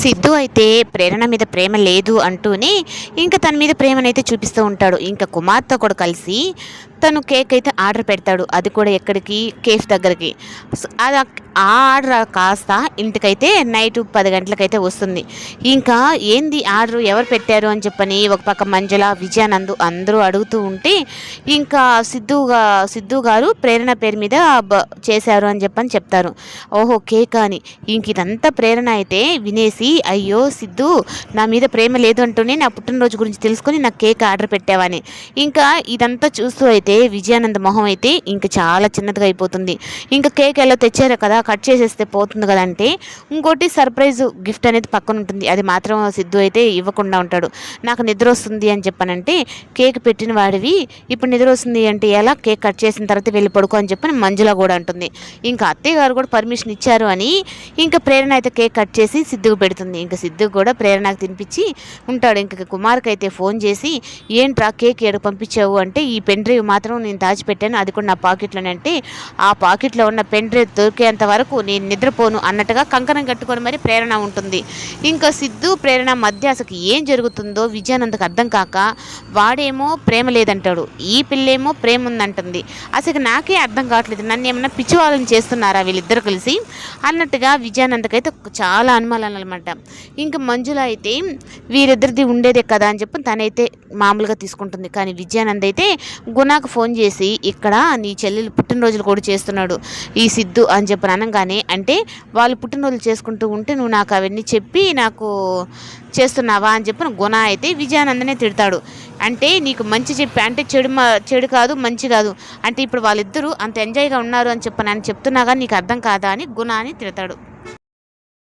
సిద్ధు అయితే ప్రేరణ మీద ప్రేమ లేదు అంటూనే ఇంకా తన మీద ప్రేమనైతే చూపిస్తూ ఉంటాడు. ఇంకా కుమార్తె కూడా కలిసి తను కేక్ అయితే ఆర్డర్ పెడతాడు. అది కూడా ఎక్కడికి, కేఫ్ దగ్గరికి. అది ఆ ఆర్డర్ కాస్త ఇంటికైతే నైట్ 10 గంటలకైతే వస్తుంది. ఇంకా ఏంది ఆర్డర్ ఎవరు పెట్టారు అని చెప్పని ఒక పక్క మంజుల, విజయానంద్ అందరూ అడుగుతూ ఉంటే ఇంకా సిద్ధు గారు ప్రేరణ పేరు మీద చేశారు అని చెప్పని చెప్తారు. ఓహో కేక్ అని. ఇంక ఇదంతా ప్రేరణ అయితే వినేసి, అయ్యో సిద్ధు నా మీద ప్రేమ లేదు అంటూనే నా పుట్టినరోజు గురించి తెలుసుకొని నాకు కేక్ ఆర్డర్ పెట్టావని. ఇంకా ఇదంతా చూస్తూ అయితే విజయానంద్ మొహం అయితే ఇంకా చాలా చిన్నదిగా అయిపోతుంది. ఇంకా కేక్ ఎలా తెచ్చారో కదా, కట్ చేసేస్తే పోతుంది కదా అంటే ఇంకోటి సర్ప్రైజ్ గిఫ్ట్ అనేది పక్కన ఉంటుంది. అది మాత్రం సిద్ధు అయితే ఇవ్వకుండా ఉంటాడు. నాకు నిద్ర వస్తుంది అని చెప్పానంటే, కేక్ పెట్టిన వాడివి ఇప్పుడు నిద్ర వస్తుంది అంటే ఎలా, కేక్ కట్ చేసిన తర్వాత వెళ్ళి పడుకో అని చెప్పని మంజుల కూడా అంటుంది. ఇంకా అత్తయ్య గారు కూడా పర్మిషన్ ఇచ్చారు అని ఇంకా ప్రేరణ అయితే కేక్ కట్ చేసి సిద్ధుకు పెడుతుంది. ఇంకా సిద్ధు కూడా ప్రేరణకు తినిపించి ఉంటాడు. ఇంకా కుమార్కి అయితే ఫోన్ చేసి, ఏంట్రా కేక్ ఏడు పంపించావు అంటే, ఈ పెన్ డ్రైవ్ మాత్రం నేను దాచిపెట్టాను, అది కూడా నా పాకెట్లోనే అంటే, ఆ పాకెట్లో ఉన్న పెన్ డ్రైవ్ దొరికేంత వరకు నేను నిద్రపోను అన్నట్టుగా కంకణం కట్టుకొని మరి ప్రేరణ ఉంటుంది. ఇంకా సిద్ధు ప్రేరణ మధ్య అసలు ఏం జరుగుతుందో విజయానందకు అర్థం కాక, వాడేమో ప్రేమ లేదంటాడు, ఈ పిల్లేమో ప్రేమ ఉందంటుంది. అసలు నాకే అర్థం కావట్లేదు, నన్ను ఏమన్నా పిచ్చివాళ్ళని చేస్తున్నారా వీళ్ళిద్దరు కలిసి అన్నట్టుగా విజయానందకైతే చాలా అనుమానాలు అనమాట. ఇంకా మంజుల అయితే వీరిద్దరిది ఉండేదే కదా అని చెప్పి తనైతే మామూలుగా తీసుకుంటుంది. కానీ విజయానంద్ అయితే గుణాకు ఫోన్ చేసి, ఇక్కడ నీ చెల్లెలు పుట్టినరోజులు కూడా చేస్తున్నాడు ఈ సిద్ధు అని చెప్పి అనగానే, అంటే వాళ్ళు పుట్టినరోజులు చేసుకుంటూ ఉంటే నువ్వు నాకు అవన్నీ చెప్పి నాకు చేస్తున్నావా అని చెప్పి గుణ అయితే విజయానందనే తిడతాడు. అంటే నీకు మంచి చెప్పి, అంటే చెడు కాదు మంచి కాదు అంటే ఇప్పుడు వాళ్ళిద్దరూ అంత ఎంజాయ్గా ఉన్నారు అని చెప్పి నేను చెప్తున్నా కానీ నీకు అర్థం కాదా అని గుణ అని తిడతాడు.